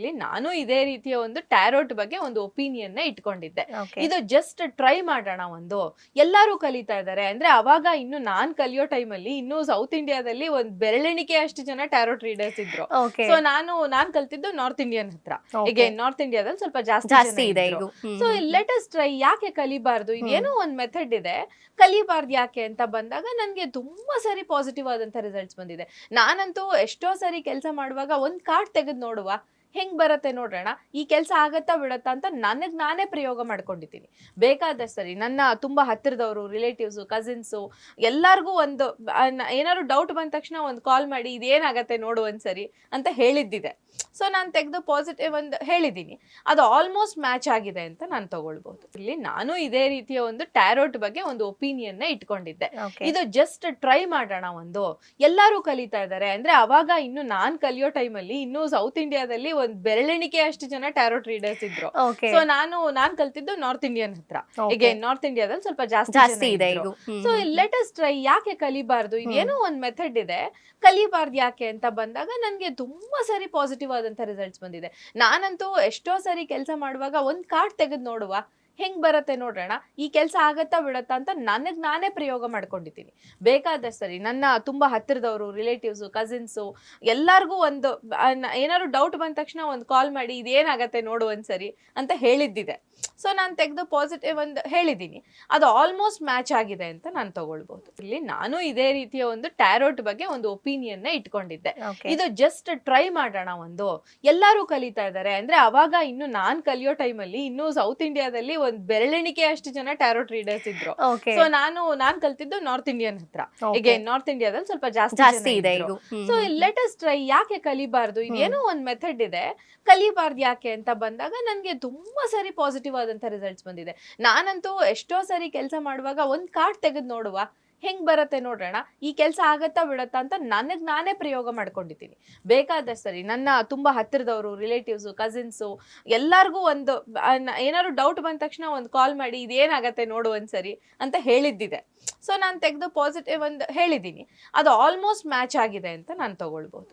ಇಲ್ಲಿ ನಾನು ಇದೇ ರೀತಿಯ ಒಂದು ಟ್ಯಾರೋಟ್ ಬಗ್ಗೆ ಒಂದು ಒಪಿನಿಯನ್ ನ ಇಟ್ಕೊಂಡಿದ್ದೆ. Okay. ಇದು ಜಸ್ಟ್ ಟ್ರೈ ಮಾಡೋಣ, ಒಂದು ಎಲ್ಲರೂ ಕಲಿತಾ ಇದ್ದಾರೆ ಅಂದ್ರೆ ಅವಾಗ ಇನ್ನು ನಾನ್ ಕಲಿಯೋ ಟೈಮಲ್ಲಿ ಇನ್ನು ಸೌತ್ ಇಂಡಿಯಾದಲ್ಲಿ ಒಂದ್ ಬೆರಳೆಣಿಕೆ ಅಷ್ಟು ಜನ ಟ್ಯಾರೋಟ್ ರೀಡರ್ಸ್ ಇದ್ರು. Okay. ಸೊ ನಾನ್ ಕಲ್ತಿದ್ದು ನಾರ್ತ್ ಇಂಡಿಯನ್ ಹತ್ರ. Okay. ಈಗ ನಾರ್ತ್ ಇಂಡಿಯಾದಲ್ಲಿ ಸ್ವಲ್ಪ ಜಾಸ್ತಿ ಜಾಸ್ತಿ ಇದೆ ಇದ್ರು. ಈಗ. ಸೊ ಲೆಟ್ ಅಸ್ ಟ್ರೈ, ಯಾಕೆ ಕಲಿಬಾರ್ದು, ಇದೇನೋ ಒಂದ್ ಮೆಥಡ್ ಇದೆ, ಕಲಿಬಾರ್ದು ಯಾಕೆ ಅಂತ ಬಂದಾಗ ನನ್ಗೆ ತುಂಬಾ ಸರಿ ಪಾಸಿಟಿವ್ ಆದಂತ ರಿಸಲ್ಟ್ಸ್ ಬಂದಿದೆ. ನಾನಂತೂ ಎಷ್ಟೋ ಸರಿ ಕೆಲಸ ಮಾಡುವಾಗ ಒಂದ್ ಕಾರ್ಡ್ ತೆಗೆದು ನೋಡುವ ಹೆಂಗ್ ಬರತ್ತೆ ನೋಡೋಣ, ಈ ಕೆಲಸ ಆಗತ್ತಾ ಬಿಡತ್ತಾ ಅಂತ ನನಗ್ ನಾನೇ ಪ್ರಯೋಗ ಮಾಡ್ಕೊಂಡಿದ್ದೀನಿ. ಬೇಕಾದಷ್ಟು ಸರಿ ನನ್ನ ತುಂಬಾ ಹತ್ತಿರದವರು, ರಿಲೇಟಿವ್ಸ್, ಕಸಿನ್ಸು ಎಲ್ಲಾರ್ಗೂ ಒಂದು ಏನಾದ್ರು ಡೌಟ್ ಬಂದ ತಕ್ಷಣ ಒಂದು ಕಾಲ್ ಮಾಡಿ ಇದೇನಾಗತ್ತೆ ನೋಡು ಒಂದ್ಸರಿ ಅಂತ ಹೇಳಿದ್ದಿದೆ. ಸೊ ನಾನು ತೆಗೆದು ಪಾಸಿಟಿವ್ ಒಂದು ಹೇಳಿದ್ದೀನಿ, ಅದು ಆಲ್ಮೋಸ್ಟ್ ಮ್ಯಾಚ್ ಆಗಿದೆ ಅಂತ ನಾನು ತಗೊಳ್ಬಹುದು. ಇಲ್ಲಿ ನಾನು ಇದೇ ರೀತಿಯ ಒಂದು ಟ್ಯಾರೋಟ್ ಬಗ್ಗೆ ಒಂದು ಒಪಿನಿಯನ್ ನ ಇಟ್ಕೊಂಡಿದ್ದೆ. Okay. ಇದು ಜಸ್ಟ್ ಟ್ರೈ ಮಾಡೋಣ, ಒಂದು ಎಲ್ಲರೂ ಕಲಿತಾ ಇದ್ದಾರೆ ಅಂದ್ರೆ ಅವಾಗ ಇನ್ನು ನಾನ್ ಕಲಿಯೋ ಟೈಮಲ್ಲಿ ಇನ್ನು ಸೌತ್ ಇಂಡಿಯಾದಲ್ಲಿ ಒಂದ್ ಬೆರಳೆಣಿಕೆ ಅಷ್ಟು ಜನ ಟ್ಯಾರೋಟ್ ರೀಡರ್ಸ್ ಇದ್ರು. Okay. ಸೊ ನಾನ್ ಕಲ್ತಿದ್ದು ನಾರ್ತ್ ಇಂಡಿಯನ್ ಹತ್ರ. Okay. ಈಗ ನಾರ್ತ್ ಇಂಡಿಯಾದಲ್ಲಿ ಸ್ವಲ್ಪ ಜಾಸ್ತಿ ಜಾಸ್ತಿ ಇದೆ ಇದ್ರು. ಈಗ. ಸೊ ಲೆಟ್ ಅಸ್ ಟ್ರೈ, ಯಾಕೆ ಕಲಿಬಾರ್ದು, ಇದೇನೋ ಒಂದ್ ಮೆಥಡ್ ಇದೆ, ಕಲಿಬಾರ್ದು ಯಾಕೆ ಅಂತ ಬಂದಾಗ ನನ್ಗೆ ತುಂಬಾ ಸರಿ ಪಾಸಿಟಿವ್ ಆದಂತ ರಿಸಲ್ಟ್ಸ್ ಬಂದಿದೆ. ನಾನಂತೂ ಎಷ್ಟೋ ಸರಿ ಕೆಲಸ ಮಾಡುವಾಗ ಒಂದ್ ಕಾರ್ಡ್ ತೆಗೆದು ನೋಡುವ ಹೆಂಗ್ ಬರತ್ತೆ ನೋಡೋಣ, ಈ ಕೆಲಸ ಆಗತ್ತಾ ಬಿಡತ್ತಾ ಅಂತ ನನಗ್ ನಾನೇ ಪ್ರಯೋಗ ಮಾಡ್ಕೊಂಡಿದ್ದೀನಿ. ಬೇಕಾದಷ್ಟು ಸರಿ ನನ್ನ ತುಂಬಾ ಹತ್ತಿರದವರು, ರಿಲೇಟಿವ್ಸ್, ಕಸಿನ್ಸು ಎಲ್ಲಾರ್ಗೂ ಒಂದು ಏನಾದ್ರು ಡೌಟ್ ಬಂದ ತಕ್ಷಣ ಒಂದು ಕಾಲ್ ಮಾಡಿ ಇದೇನಾಗತ್ತೆ ನೋಡು ಒಂದ್ಸರಿ ಅಂತ ಹೇಳಿದ್ದಿದೆ. ಸೊ ನಾನು ತೆಗೆದು ಪಾಸಿಟಿವ್ ಒಂದು ಹೇಳಿದ್ದೀನಿ, ಅದು ಆಲ್ಮೋಸ್ಟ್ ಮ್ಯಾಚ್ ಆಗಿದೆ ಅಂತ ನಾನು ತಗೊಳ್ಬಹುದು. ಇಲ್ಲಿ ನಾನು ಇದೇ ರೀತಿಯ ಒಂದು ಟ್ಯಾರೋಟ್ ಬಗ್ಗೆ ಒಂದು ಒಪಿನಿಯನ್ ನ ಇಟ್ಕೊಂಡಿದ್ದೆ. Okay. ಇದು ಜಸ್ಟ್ ಟ್ರೈ ಮಾಡೋಣ, ಒಂದು ಎಲ್ಲರೂ ಕಲಿತಾ ಇದ್ದಾರೆ ಅಂದ್ರೆ ಅವಾಗ ಇನ್ನು ನಾನ್ ಕಲಿಯೋ ಟೈಮಲ್ಲಿ ಇನ್ನು ಸೌತ್ ಇಂಡಿಯಾದಲ್ಲಿ ಒಂದ್ ಬೆರಳೆಣಿಕೆ ಅಷ್ಟು ಜನ ಟ್ಯಾರೋಟ್ ರೀಡರ್ಸ್ ಇದ್ರು. Okay. ಸೊ ನಾನ್ ಕಲ್ತಿದ್ದು ನಾರ್ತ್ ಇಂಡಿಯನ್ ಹತ್ರ. Okay. ಈಗ ನಾರ್ತ್ ಇಂಡಿಯಾದಲ್ಲಿ ಸ್ವಲ್ಪ ಜಾಸ್ತಿ ಜಾಸ್ತಿ ಇದೆ ಇದ್ರು. ಈಗ. ಸೊ ಲೆಟ್ ಅಸ್ ಟ್ರೈ, ಯಾಕೆ ಕಲಿಬಾರ್ದು, ಇದೇನೋ ಒಂದ್ ಮೆಥಡ್ ಇದೆ, ಕಲಿಬಾರ್ದು ಯಾಕೆ ಅಂತ ಬಂದಾಗ ನನ್ಗೆ ತುಂಬಾ ಸರಿ ಪಾಸಿಟಿವ್ ಆದಂತ ರಿಸಲ್ಟ್ಸ್ ಬಂದಿದೆ. ನಾನಂತೂ ಎಷ್ಟೋ ಸರಿ ಕೆಲಸ ಮಾಡುವಾಗ ಒಂದ್ ಕಾರ್ಡ್ ತೆಗೆದು ನೋಡುವ ಹೆಂಗ್ ಬರತ್ತೆ ನೋಡೋಣ, ಈ ಕೆಲಸ ಆಗತ್ತಾ ಬಿಡತ್ತಾ ಅಂತ ನನಗ್ ನಾನೇ ಪ್ರಯೋಗ ಮಾಡ್ಕೊಂಡಿದ್ದೀನಿ. ಬೇಕಾದಷ್ಟು ಸರಿ ನನ್ನ ತುಂಬಾ ಹತ್ತಿರದವರು, ರಿಲೇಟಿವ್ಸ್, ಕಸಿನ್ಸು ಎಲ್ಲಾರ್ಗೂ ಒಂದು ಏನಾದ್ರು ಡೌಟ್ ಬಂದ ತಕ್ಷಣ ಒಂದು ಕಾಲ್ ಮಾಡಿ ಇದೇನಾಗತ್ತೆ ನೋಡು ಒಂದ್ಸರಿ ಅಂತ ಹೇಳಿದ್ದಿದೆ. ಸೊ ನಾನು ತೆಗೆದು ಪಾಸಿಟಿವ್ ಒಂದು ಹೇಳಿದ್ದೀನಿ, ಅದು ಆಲ್ಮೋಸ್ಟ್ ಮ್ಯಾಚ್ ಆಗಿದೆ ಅಂತ ನಾನು ತಗೊಳ್ಬಹುದು.